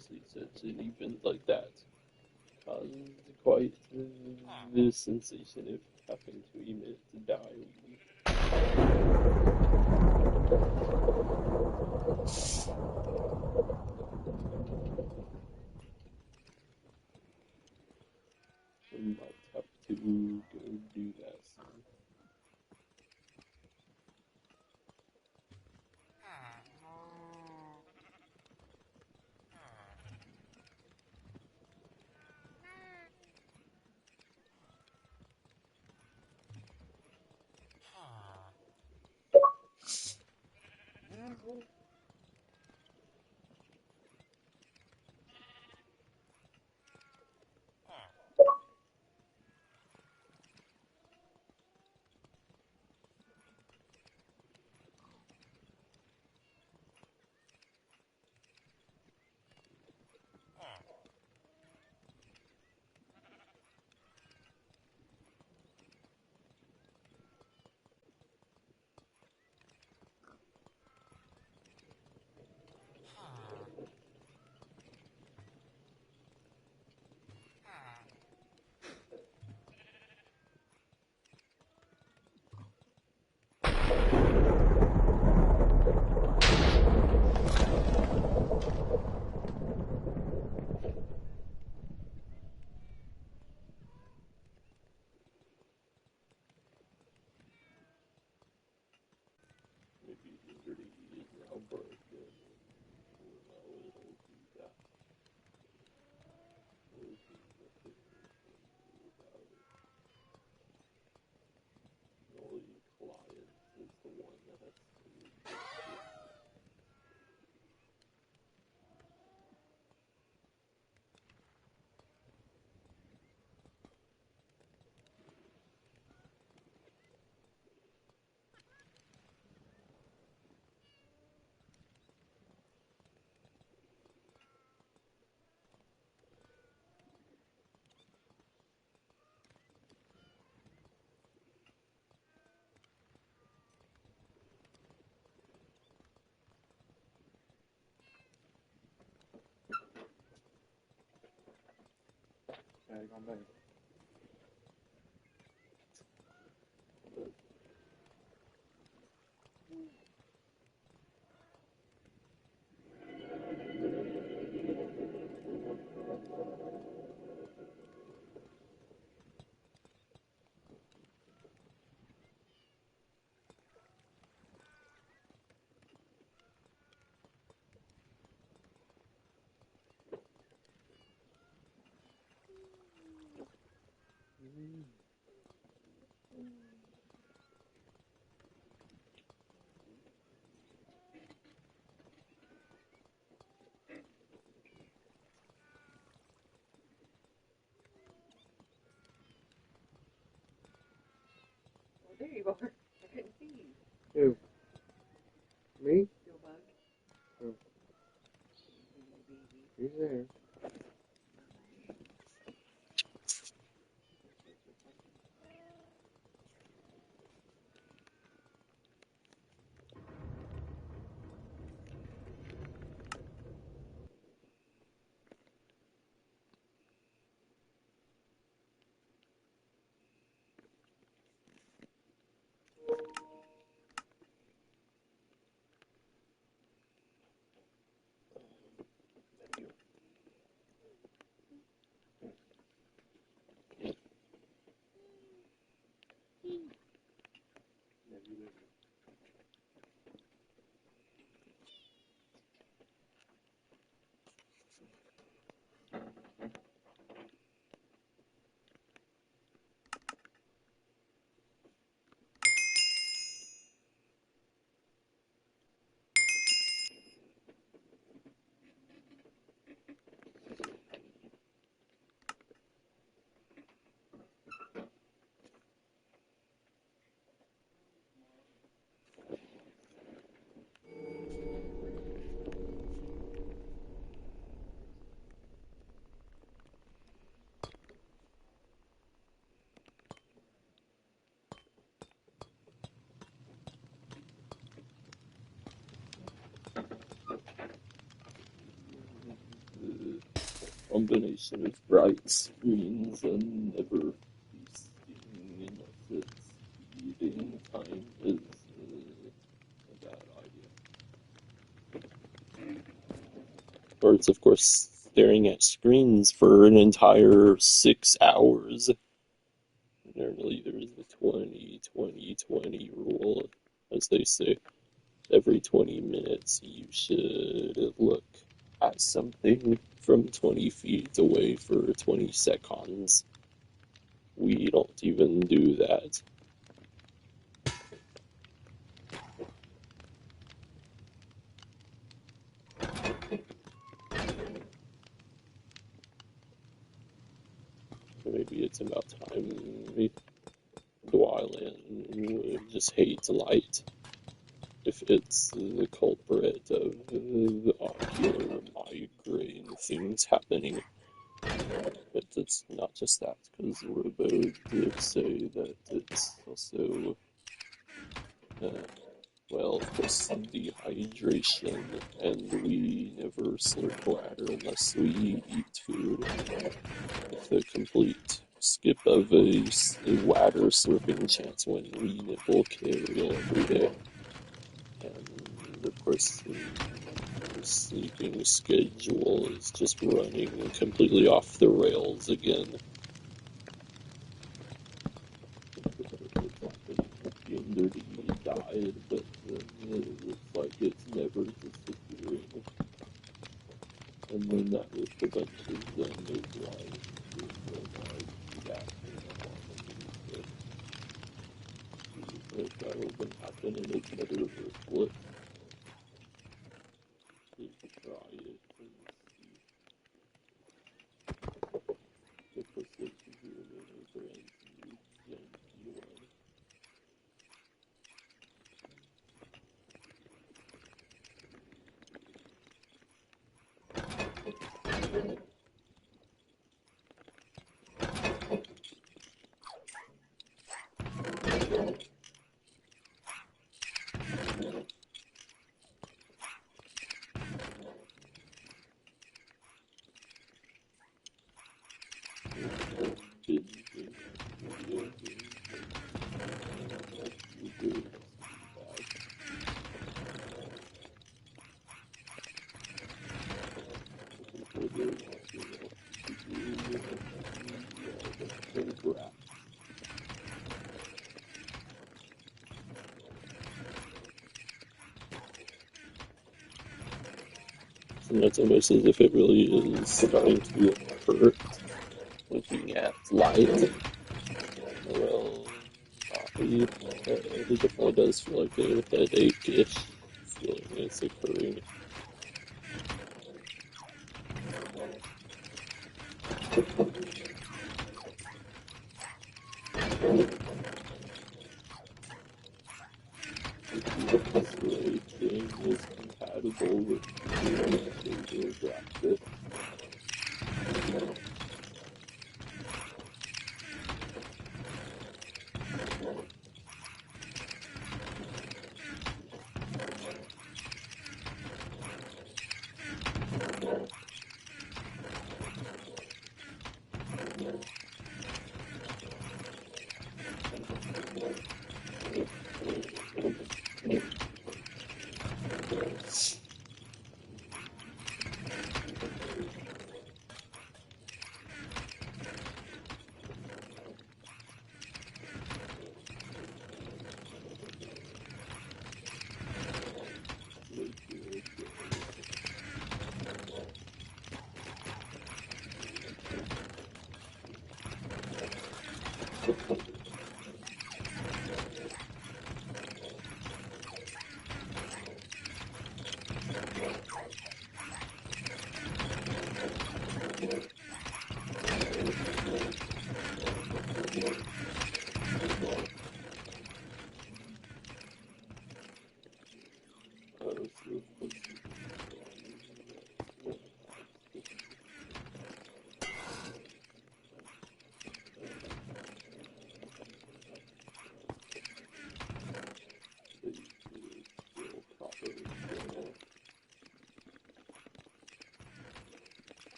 previously such an event like that caused quite the sensation of having to emit diary. We might have to go do that soon. Maybe Liberty is now broken. Well, it'll do that. There's nothing we can do about it. The only client is the one that has to fix it. Okay, gone back. Well, there you are. I couldn't see you. Who? Me? Still bug. Oh. Baby. He's there. combination of bright screens and never feasting unless it's eating time is a bad idea. Or it's, of course, staring at screens for an entire 6 hours. Normally there's the 20-20-20 rule, as they say. Every 20 minutes you should look at something from 20 feet away for 20 seconds. We don't even do that. Maybe it's about time we Dwylan would just hate light. If it's the culprit of the ocular migraine things happening. But it's not just that, because Robo did say that it's also, well, of course, dehydration, and we never slurp water unless we eat food. With a complete skip of a water slurping chance when we nibble kale every day. And of course, the sleeping schedule is just running completely off the rails again. The dirty diet, but it looks like it's never disappearing. And then that with a bunch of endocrine that will happen and it's better for split. You can try it and see the percentage of your milligrams you janky one. And it's almost as if it really is starting to hurt looking at light. Well, it definitely does feel like a headache-ish feeling is occurring. This really thing is compatible with the graphic.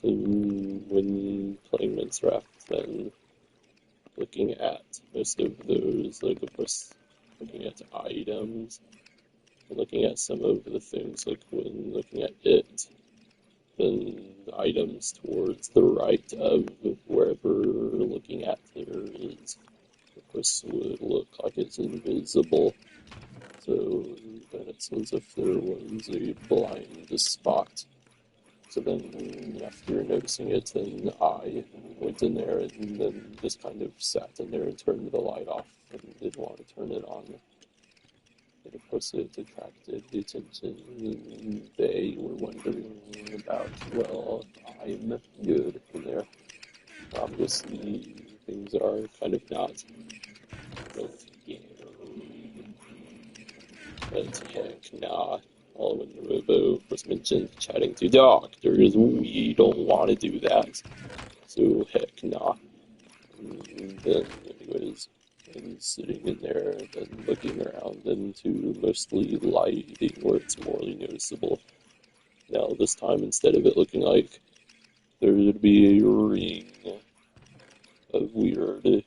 when playing Minecraft than looking at most of those, like of course looking at items, and looking at some of the things, like when looking at it, then items towards the right of wherever looking at there is, of course, would look like it's invisible. So then it's as if there was a blind spot. So then after noticing it, then I went in there and then just kind of sat in there and turned the light off and didn't want to turn it on. And of course it attracted the attention. They were wondering about, well, I'm good in there. Obviously things are kind of not real scary. But heck nah. All when the Robo was mentioned chatting to doctors, we don't want to do that. So heck nah. And then anyways, and sitting in there and looking around into mostly lighting where it's morely noticeable. Now this time, instead of it looking like there would be a ring of weird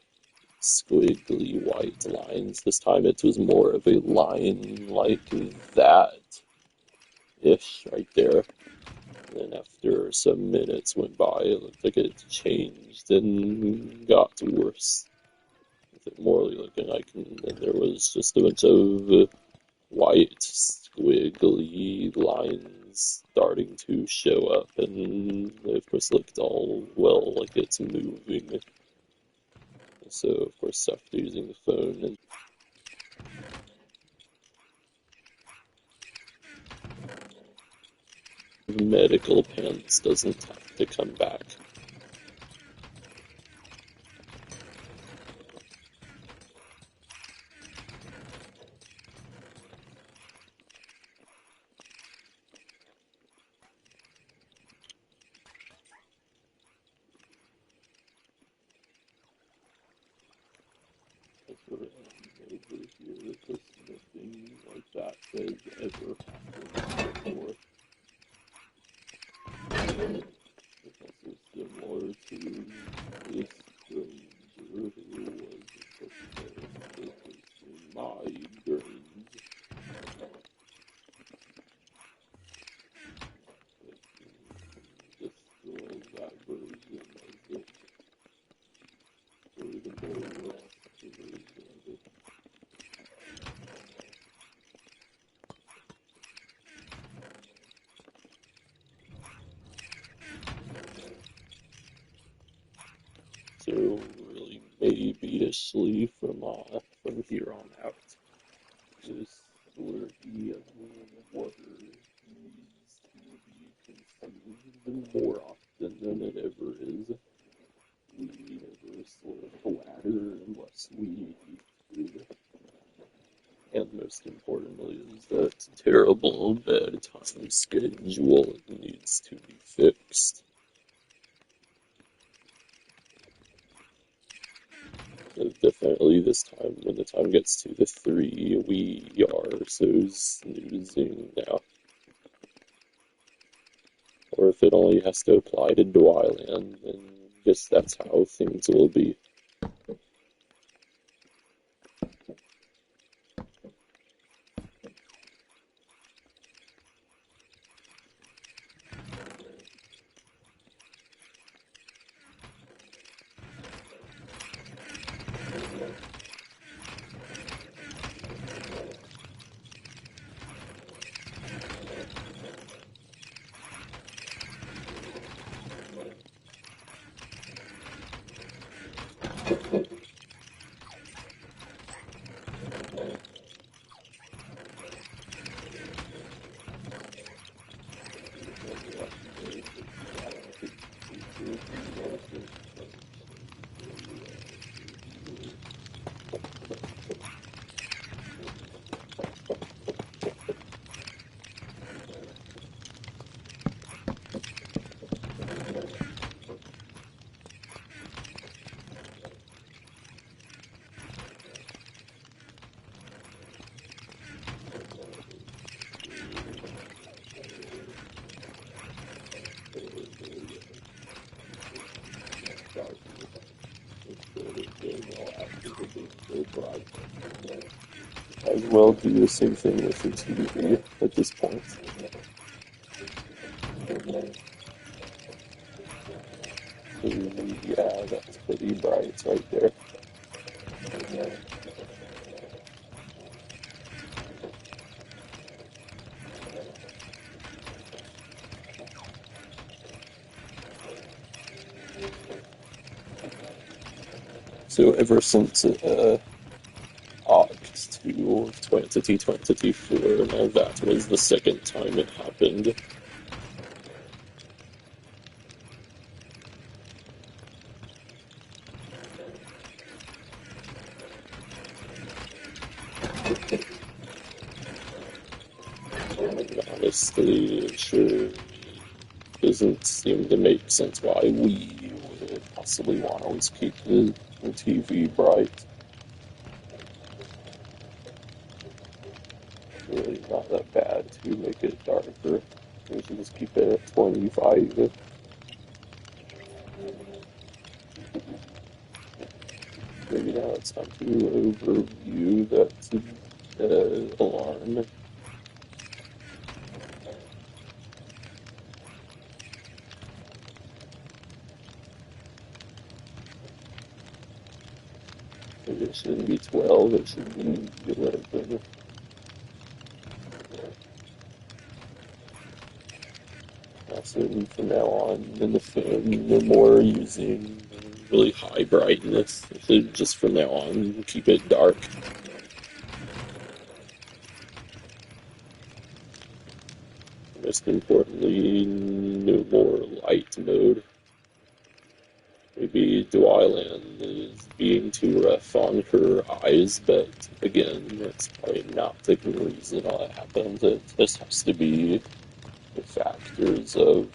squiggly white lines, this time it was more of a line like that-ish right there. And then after some minutes went by, it looked like it changed and got worse. With it morely looking like, and then there was just a bunch of white squiggly lines starting to show up, and it of course looked all, well, like it's moving. So of course after using the phone and medical pants doesn't have to come back. Over here, because nothing like that has ever happened before. It's also similar to this stranger who was supposed to migraines. Just that version of it, or the more rushed version of it. So really, maybe Ashley from here on out, just where the water needs to be consumed more often than it ever is. We never sort of bladder unless we eat food. And most importantly is that terrible bedtime schedule needs to be fixed. Definitely this time, when the time gets to the 3, we are so snoozing now. Or if it only has to apply to Dwyland, then I guess that's how things will be. Right. Might as well do the same thing with your TV at this point. Yeah, that's pretty bright right there. So ever since August 2, 2024, now that was the second time it happened. And honestly, it sure doesn't seem to make sense why we would possibly want to always keep the TV bright. Really not that bad to make it darker. We should just keep it at 25. Maybe now it's time to overview that alarm. Maybe it shouldn't be 12, it should be 11. Also, from now on in the film, no more using really high brightness. It should just from now on keep it dark. Most importantly, no more light mode. Maybe Dwylan is being too rough on her eyes, but again, that's probably not the reason why it happens. It just has to be the factors of,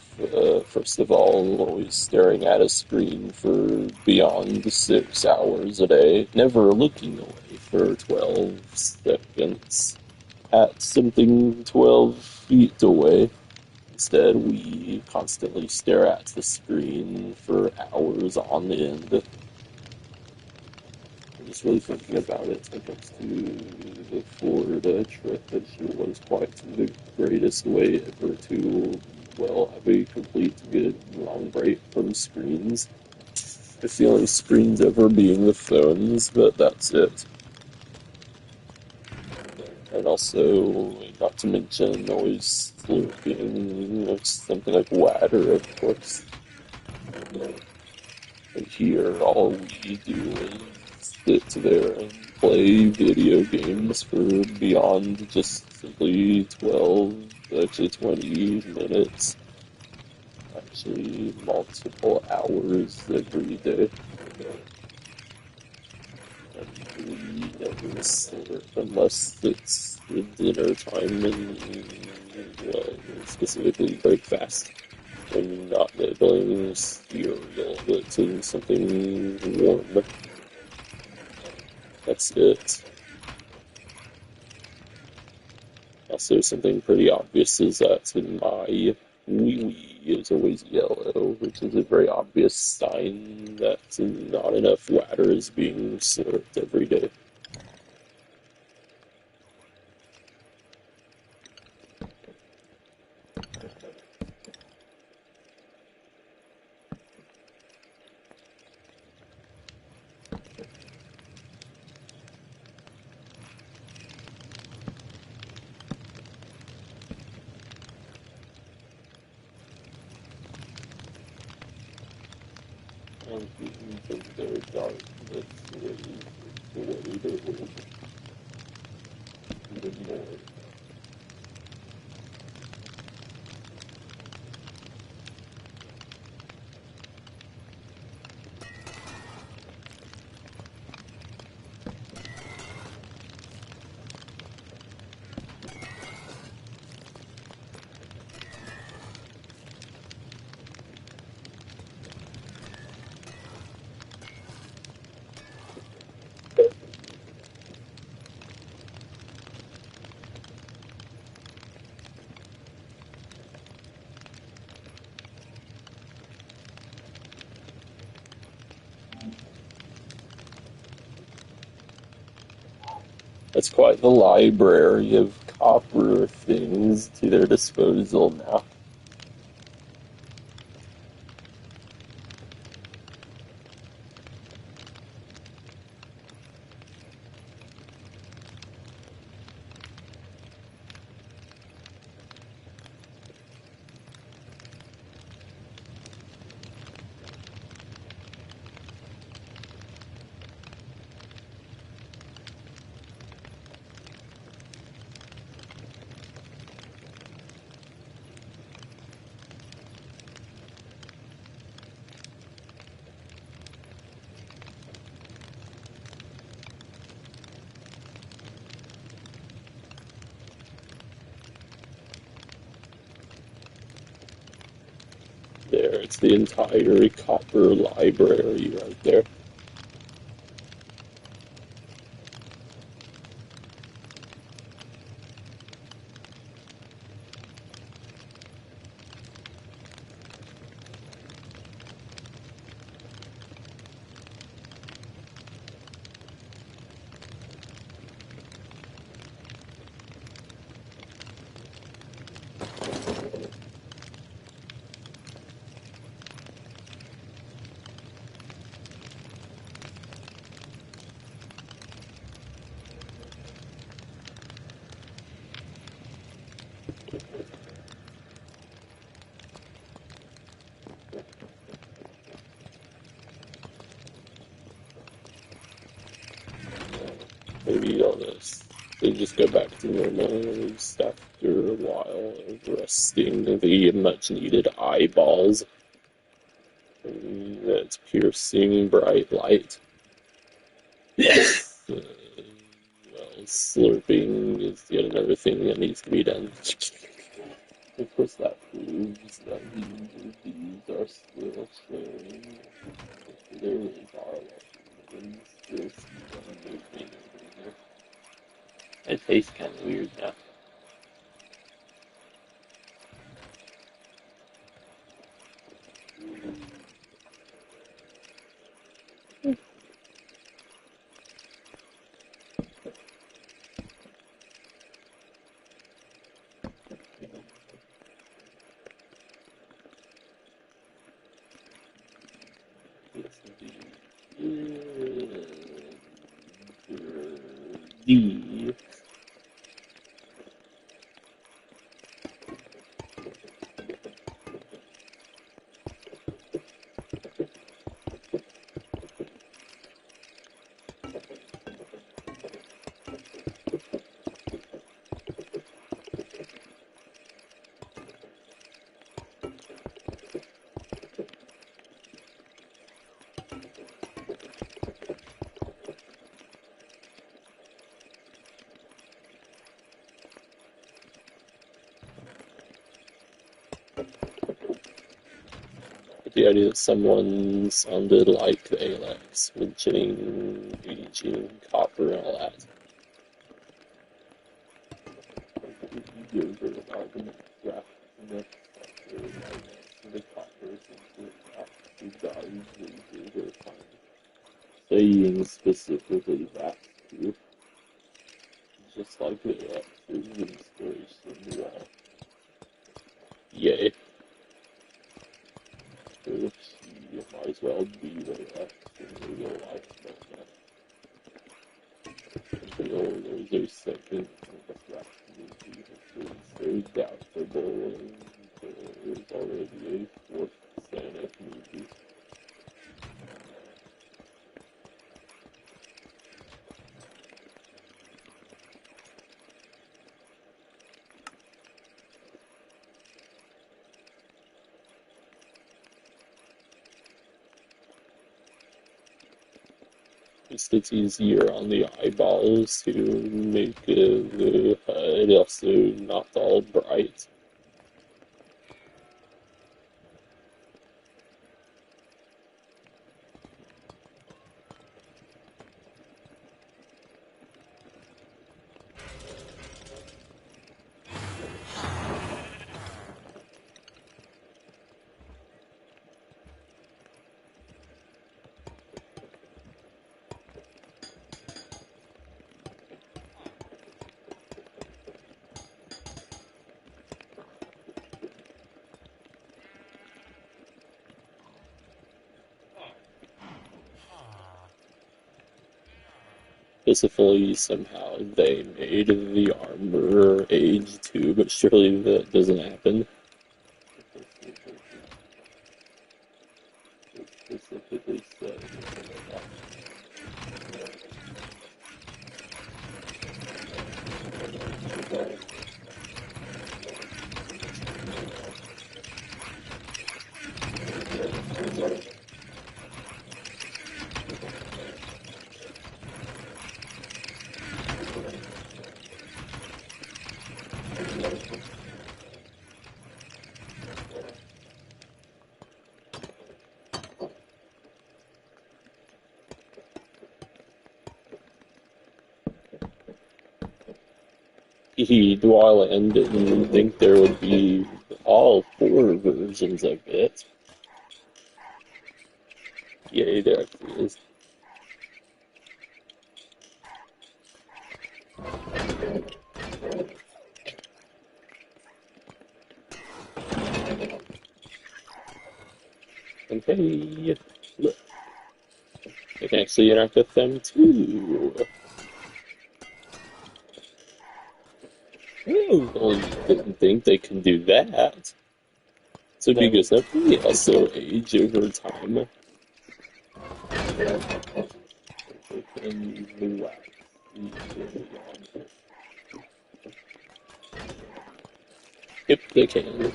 first of all, always staring at a screen for beyond 6 hours a day, never looking away for 12 seconds at something 12 feet away. Instead, we constantly stare at the screen for hours on end. I'm just really thinking about it when it comes to the Florida trip. It sure was quite the greatest way ever to, well, have a complete good long break from screens. The only screens ever being the phones, but that's it. And also, not to mention, always looking, something like Water, of course. And here, all we do is sit there and play video games for beyond just simply 12, actually 20 minutes. Actually, multiple hours every day. And we never sit, unless it's dinner time and, well, specifically breakfast. And not nibbling cereal, but to something warm. That's it. Also, something pretty obvious is that my wee-wee is always yellow, which is a very obvious sign that not enough water is being slurped every day. And even their darkness is the way they live even more. That's quite the library of copper things to their disposal now. There, it's the entire copper library right there. Maybe I'll just go back to normal just after a while of resting the much needed eyeballs. That's piercing bright light. Well, slurping is yet another thing that needs to be done. Of course, that proves that these are still sharing. There really are a lot of them still moving. It tastes kind of weird now. D. The idea that someone sounded like Alex mentioning aging copper and all that. Saying specifically that too. Just like Alex is inspiration. Yay. You might as well be the X in real life, but there's a second very doubtful, and there's already a fourth Sonic movie. It's easier on the eyeballs to make the HUD also not all bright. Specifically, somehow they made the armor age too, but surely that doesn't happen. Specifically said. Dwayland didn't think there would be all four versions of it. Yeah, there actually is. And hey, look, I can actually interact with them too. I didn't think they could do that. So because they also age over time. And wax. Yep, they can.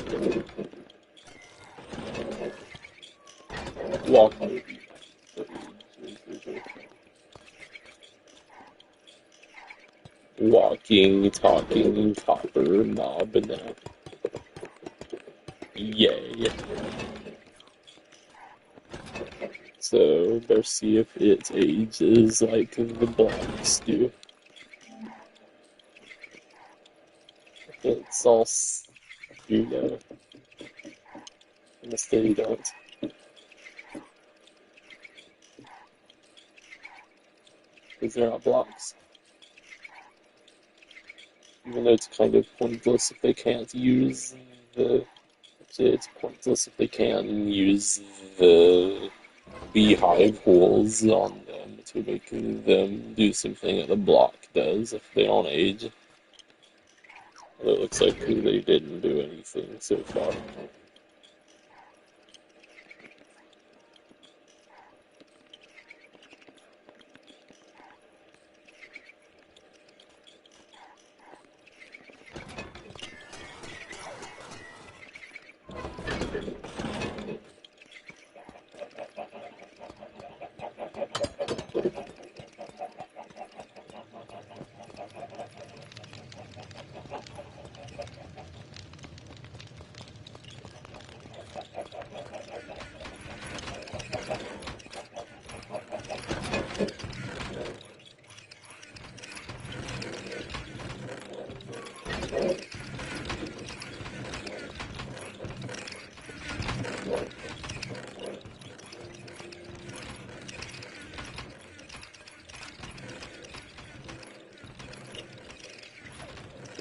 Walk. Walking, talking, copper, knob, and now. Yay. So, better see if it ages like the blocks do. It's all, you know, unless they don't. Because they're not blocks. Even though it's kind of pointless if they can't use the. Actually, it's pointless if they can use the beehive holes on them to make them do something that the block does if they don't age. But it looks like they didn't do anything so far.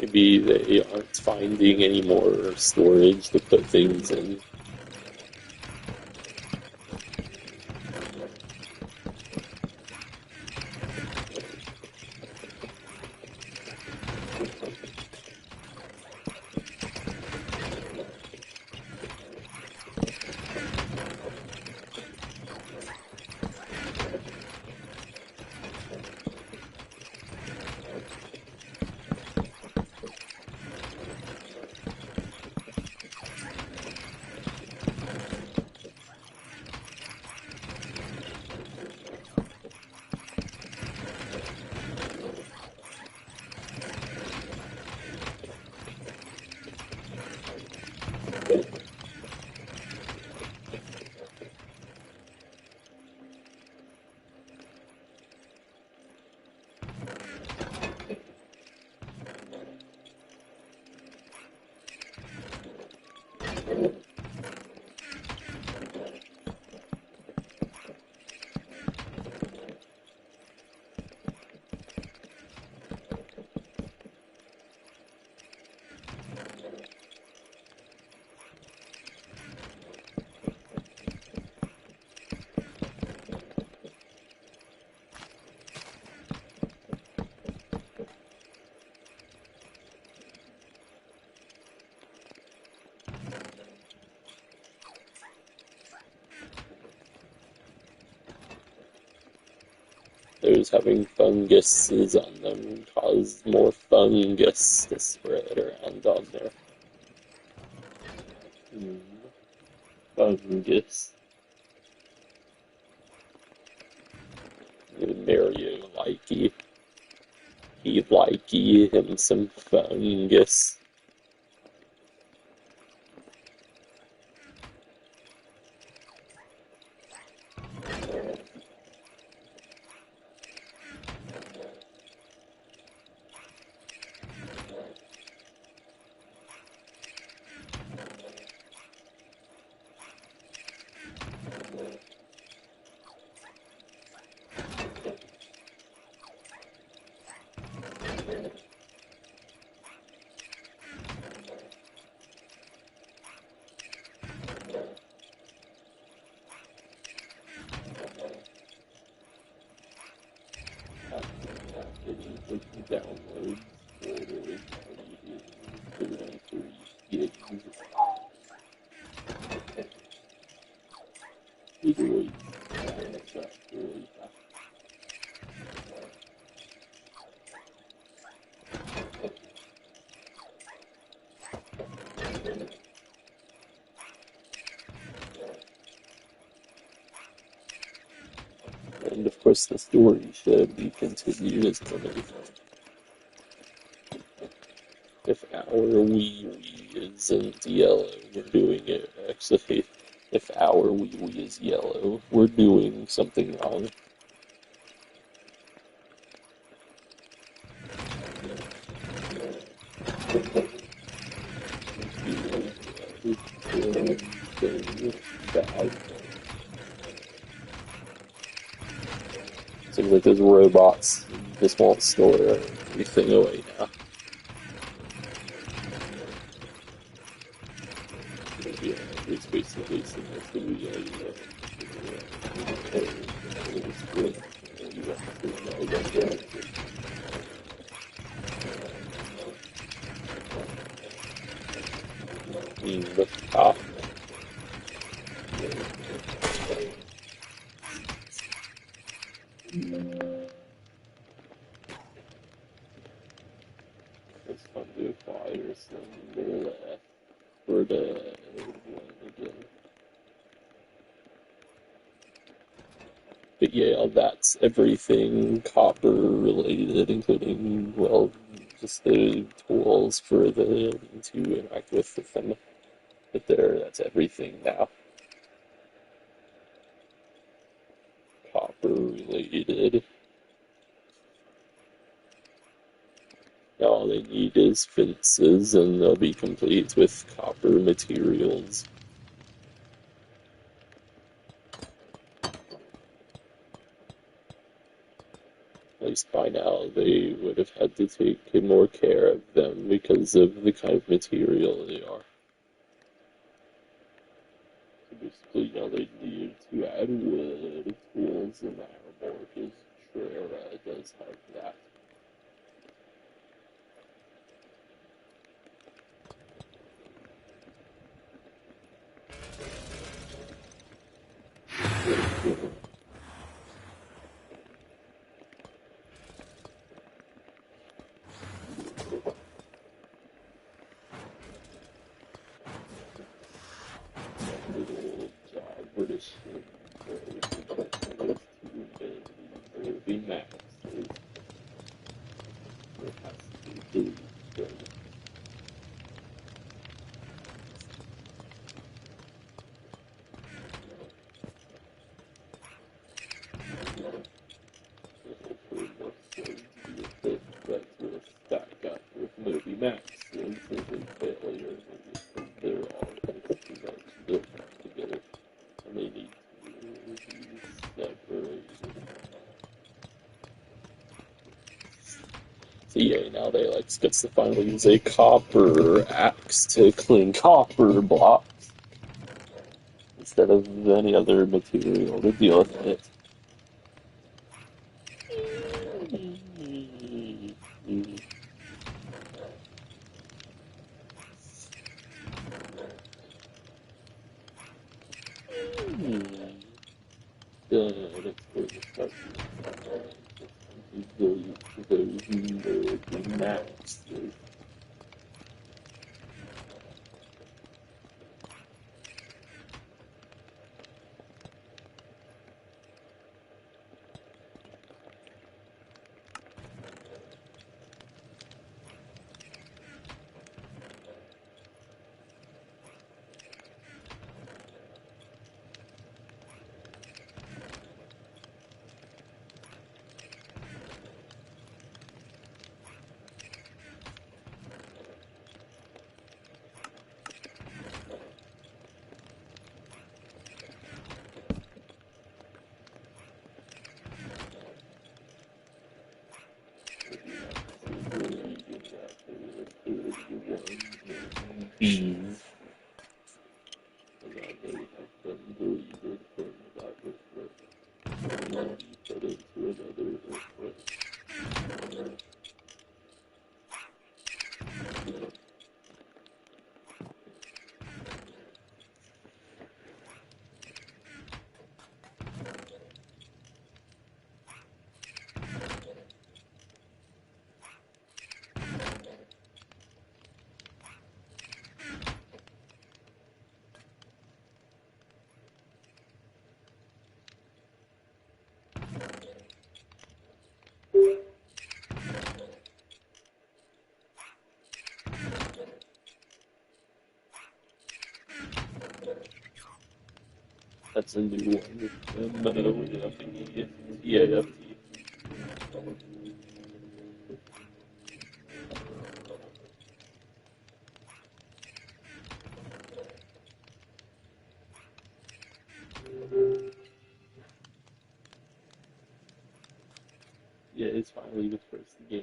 Maybe they aren't finding any more storage to put things in. those having funguses on them cause more fungus to spread around on there. Fungus. Mario likey. He likey him some fungus. Downloads for 3 gigs. Gigabytes. That's really fast. And of course, the story should be continued as permanent. If our wee isn't yellow, we're doing it. Actually, if our wee is yellow, we're doing something wrong. Bad. Seems like those robots just won't store everything away now. Yeah, it's basically similar to the top. It's fun to acquire some for the one again. But yeah, that's everything copper related, including, well, just the tools for the to interact with them. But that's everything now. Copper related. Now all they need is fences, and they'll be complete with copper materials. At least by now they would have had to take more care of them because of the kind of material they are. So basically, now they need to add wood tools and armor because Trera does have that. Little job British would be max. It has to be good. Hopefully more stories to be a bit, but with that got with Moby Max and simply failure because they're all pretty much built together and they need to be separated. So yeah, now they gets to finally use a copper axe to clean copper blocks instead of any other material to deal with it. Good. It's where the start. max. Bees. That's a new one. Yeah. Yeah, it's finally the first game.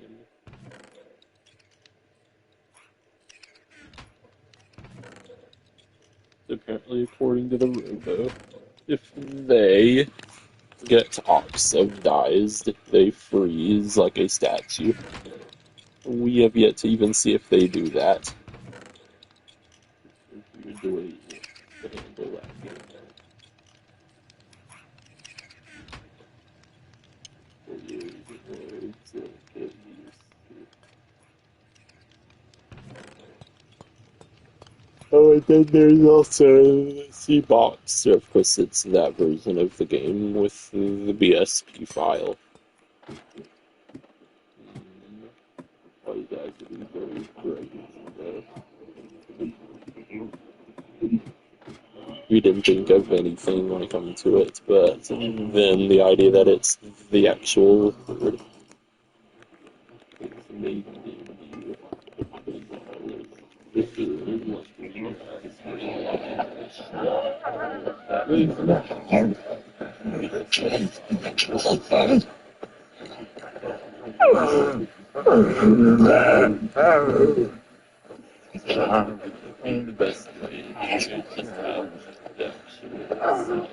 Apparently, according to the Robo, if they get oxidized, they freeze like a statue. We have yet to even see if they do that. Weird the way they handle that game. Oh, and then there's also the C-Box. Of course, it's that version of the game with the BSP file. Oh, you guys are very great. We didn't think of anything when it comes to it, but then the idea that it's the actual word made the best way to just have the actual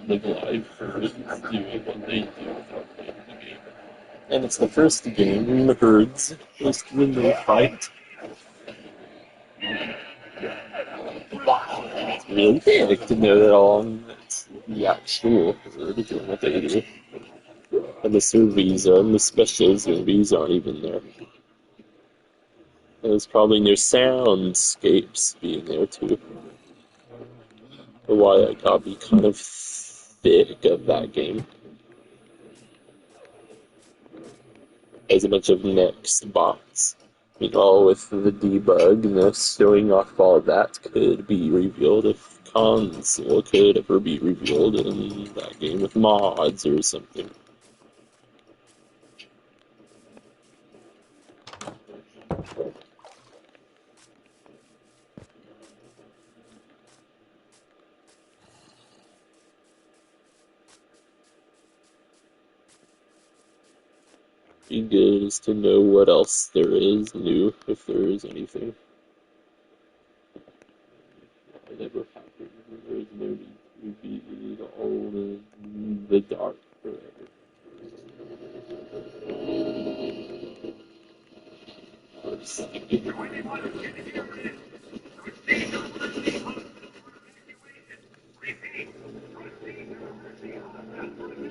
live life for doing what they do without playing the game. And it's the first game in the herds, just when they fight. It's really big to know that all it's the actual herd doing what they do. And the surveys and the special surveys aren't even there. And it's probably near soundscapes being there too. Why I got be kind of thick of that game. As a bunch of next bots. All with the debug and the showing off all of that could be revealed if console could ever be revealed in that game with mods or something. Be good is to know what else there is new, if there is anything. Whatever happened, there is no need to be all in the dark forever.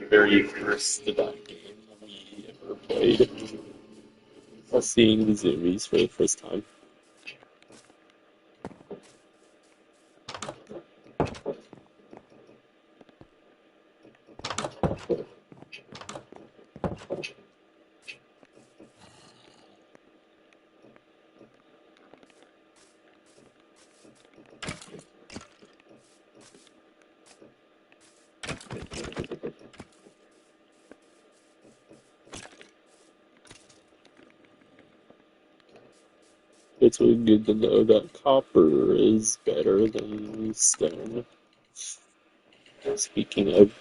Very first that game we ever played. seeing zoomies for the first time. It's really good to know that copper is better than stone. Speaking of